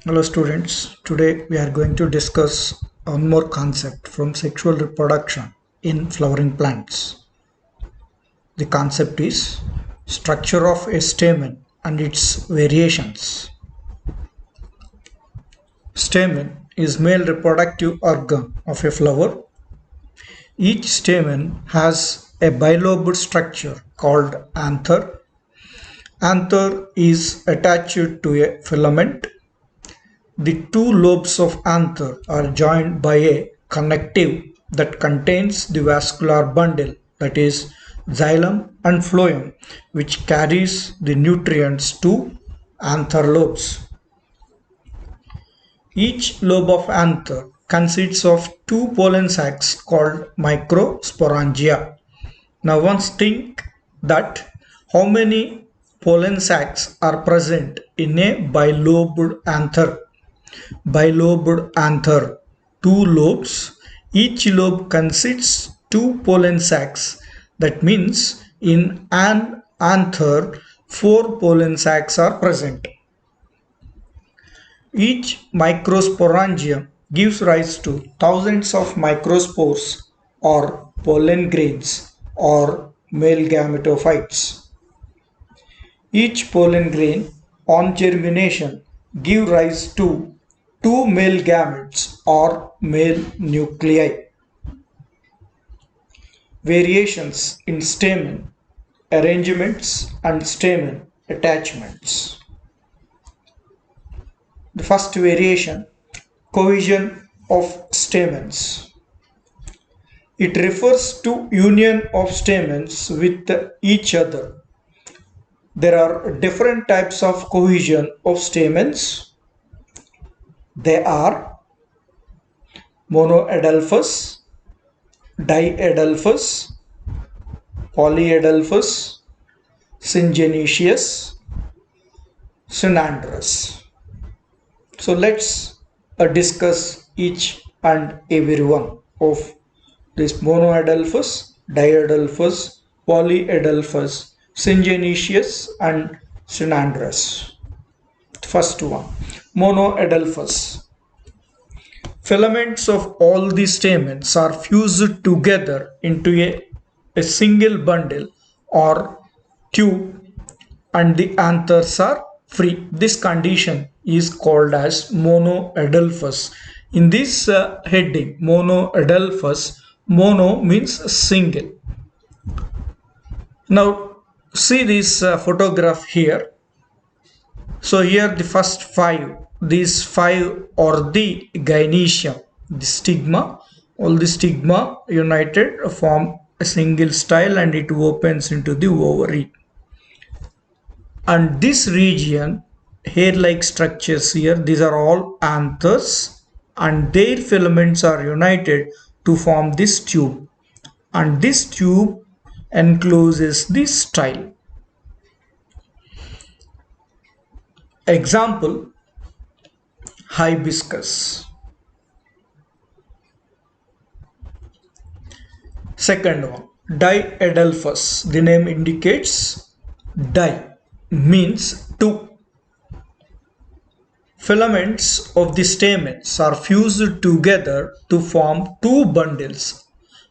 Hello students, today we are going to discuss one more concept from sexual reproduction in flowering plants. The concept is structure of a stamen and its variations. Stamen is male reproductive organ of a flower. Each stamen has a bilobed structure called anther. Anther is attached to a filament. The two lobes of anther are joined by a connective that contains the vascular bundle, that is xylem and phloem, which carries the nutrients to anther lobes. Each lobe of anther consists of two pollen sacs called microsporangia. Now once think that how many pollen sacs are present in a bilobed anther. Bilobed anther, two lobes. Each lobe consists two pollen sacs. That means in an anther, four pollen sacs are present. Each microsporangium gives rise to thousands of microspores or pollen grains or male gametophytes. Each pollen grain on germination give rise to two male gametes or male nuclei. Variations in stamen arrangements and stamen attachments. The first variation, cohesion of stamens. It refers to union of stamens with each other. There are different types of cohesion of stamens. They are monoadelphous, diadelphous, polyadelphous, syngenesious, synandrous. So let's discuss each and every one of this monoadelphous, diadelphous, polyadelphous, syngenesious and synandrous. First one, monoadelphous. Filaments of all the stamens are fused together into a single bundle or tube and the anthers are free. This condition is called as monoadelphous. In this heading, monoadelphous, mono means single. Now see this photograph here. So here the first five, these five are the gynoecium, the stigma. All the stigma united form a single style and it opens into the ovary. And this region, hair-like structures here, these are all anthers and their filaments are united to form this tube. And this tube encloses this style. Example, hibiscus. Second one, diadelphous. The name indicates di means two. Filaments of the stamens are fused together to form two bundles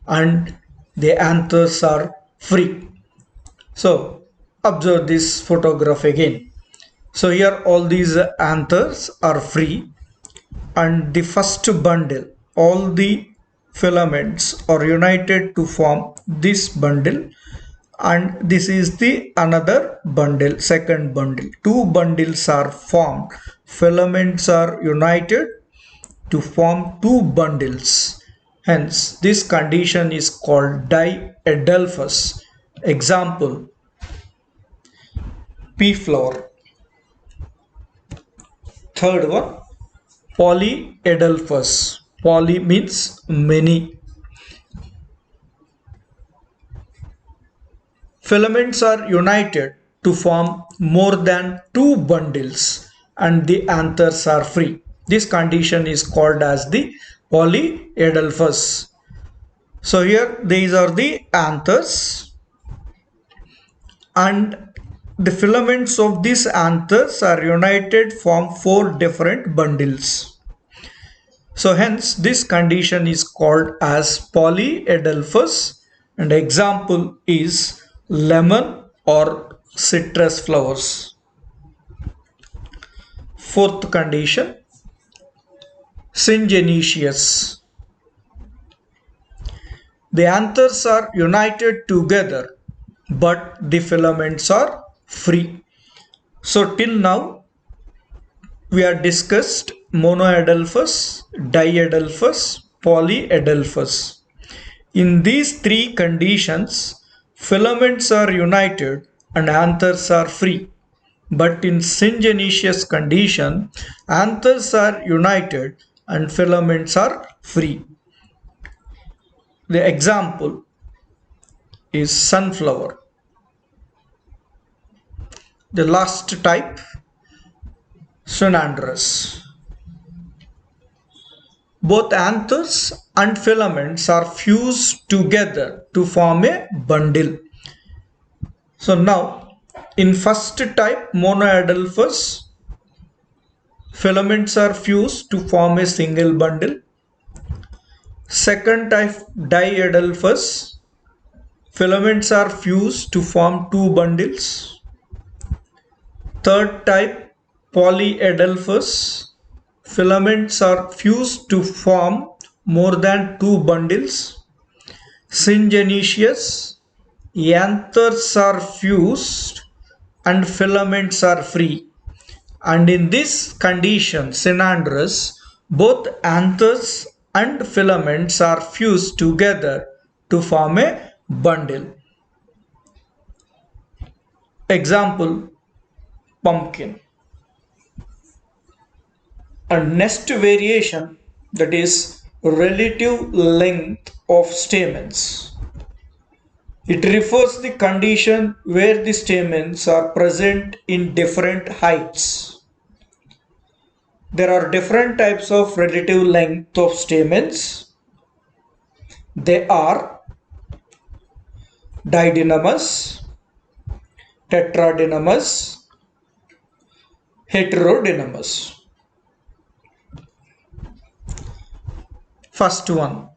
and the anthers are free. So observe this photograph again. So here all these anthers are free and the first bundle, all the filaments are united to form this bundle and this is the another bundle, second bundle. Two bundles are formed, filaments are united to form two bundles. Hence this condition is called diadelphous. Example, pea flower. Third one, polyadelphous. Poly means many. Filaments are united to form more than two bundles and the anthers are free. This condition is called as the polyadelphous. So here these are the anthers and the filaments of these anthers are united form four different bundles. So hence this condition is called as polyadelphous, and example is lemon or citrus flowers. Fourth condition, syngenesious. The anthers are united together but the filaments are free. So till now we have discussed monoadelphous, diadelphous, polyadelphous. In these three conditions, filaments are united and anthers are free. But in syngenesious condition, anthers are united and filaments are free. The example is sunflower. The last type, Cynandrous. Both anthers and filaments are fused together to form a bundle. So now in first type, monoadelphous, filaments are fused to form a single bundle. Second type, diadelphous, filaments are fused to form two bundles. Third type, polyadelphous, filaments are fused to form more than two bundles. Syngenesious, anthers are fused and filaments are free. And in this condition, Cynandrous, both anthers and filaments are fused together to form a bundle. Example, pumpkin. And next variation, that is relative length of stamens. It refers the condition where the stamens are present in different heights. There are different types of relative length of stamens. They are didynamous, tetradynamous, heterodynamous. First one,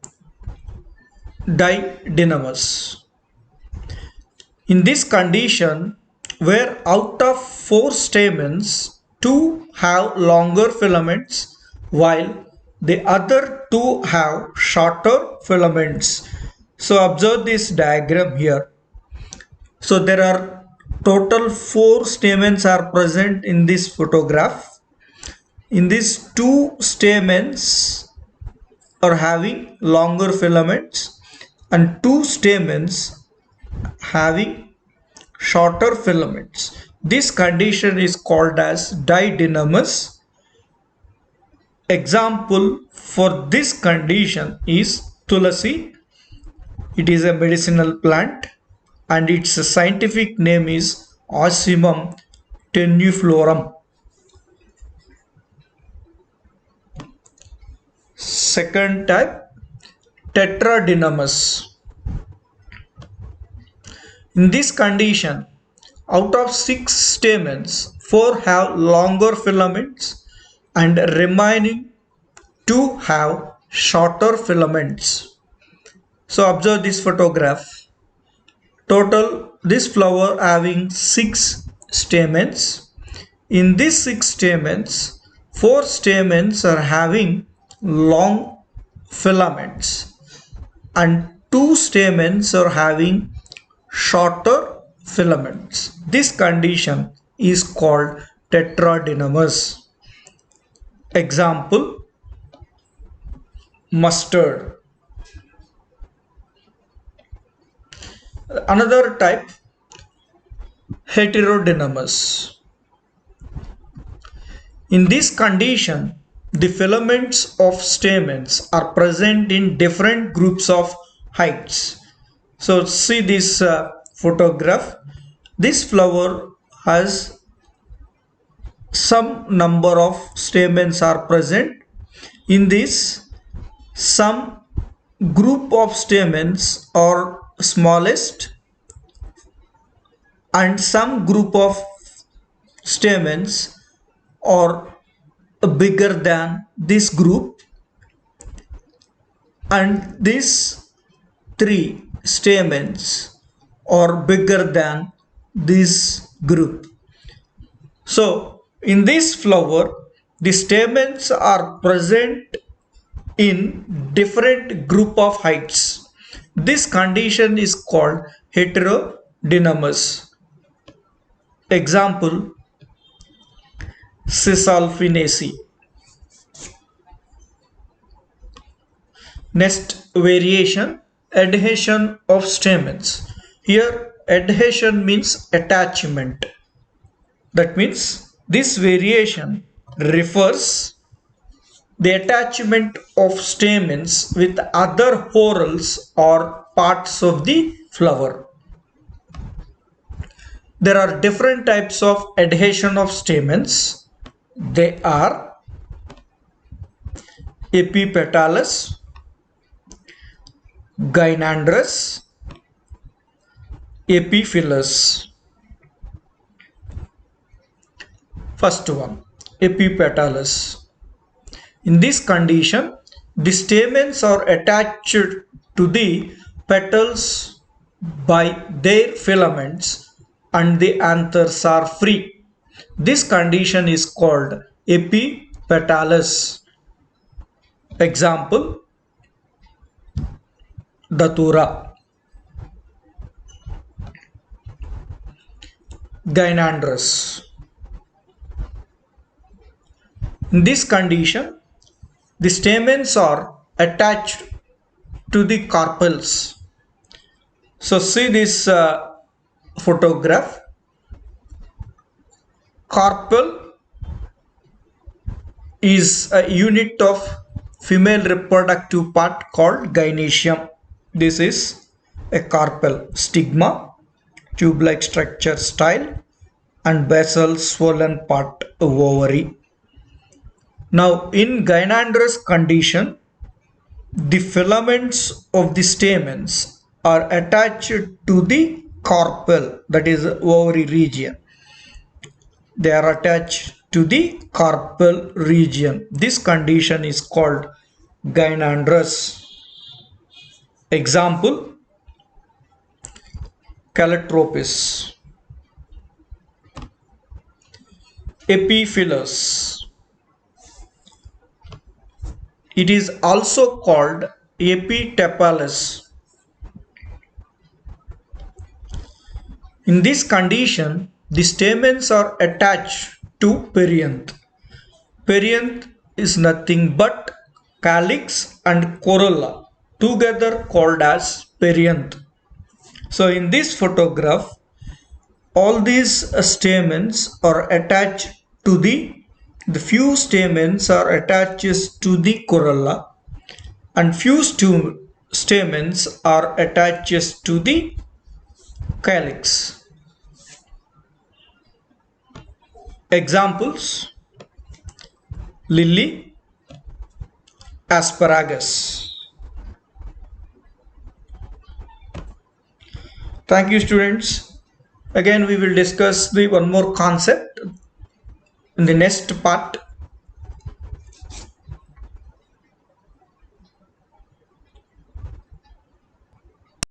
didynamous. In this condition, where out of four stamens, two have longer filaments while the other two have shorter filaments. So observe this diagram here. So there are total four stamens are present in this photograph. In these two stamens are having longer filaments and two stamens having shorter filaments. This condition is called as didynamous. Example for this condition is tulasi. It is a medicinal plant and its scientific name is Ocimum tenuiflorum. Second type, tetradynamous. In this condition, out of six stamens, four have longer filaments and remaining two have shorter filaments. So observe this photograph. Total, this flower having six stamens. In these six stamens, four stamens are having long filaments and two stamens are having shorter filaments. This condition is called tetradynamous. Example, mustard. Another type, heterodynamous. In this condition, the filaments of stamens are present in different groups of heights. So see this photograph. This flower has some number of stamens are present. In this, some group of stamens are smallest and some group of stamens are bigger than this group, and these three stamens are bigger than this group. So in this flower, the stamens are present in different group of heights. This condition is called heterodynamous. Example, Cisalpinaceae. Next variation, adhesion of stamens. Here adhesion means attachment. That means this variation refers the attachment of stamens with other whorls or parts of the flower. There are different types of adhesion of stamens. They are epipetalous, gynandrous, epiphyllous. First one, epipetalous. In this condition, the stamens are attached to the petals by their filaments and the anthers are free. This condition is called epipetalous. Example, Datura. Gynandrous. In this condition, the stamens are attached to the carpels. So see this photograph. Carpel is a unit of female reproductive part called gynoecium. This is a carpel. Stigma, tube-like structure, style, and basal swollen part of ovary. Now in gynandrous condition, the filaments of the stamens are attached to the carpel, that is ovary region. They are attached to the carpel region. This condition is called gynandrous. Example, Calotropis. Epiphyllous. It is also called epitepalous. In this condition, the stamens are attached to perianth. Perianth is nothing but calyx and corolla together called as perianth. So in this photograph, all these stamens are attached to the few stamens are attached to the corolla and few stamens are attached to the calyx. Examples, lily, asparagus. Thank you, students. Again we will discuss the one more concept in the next part.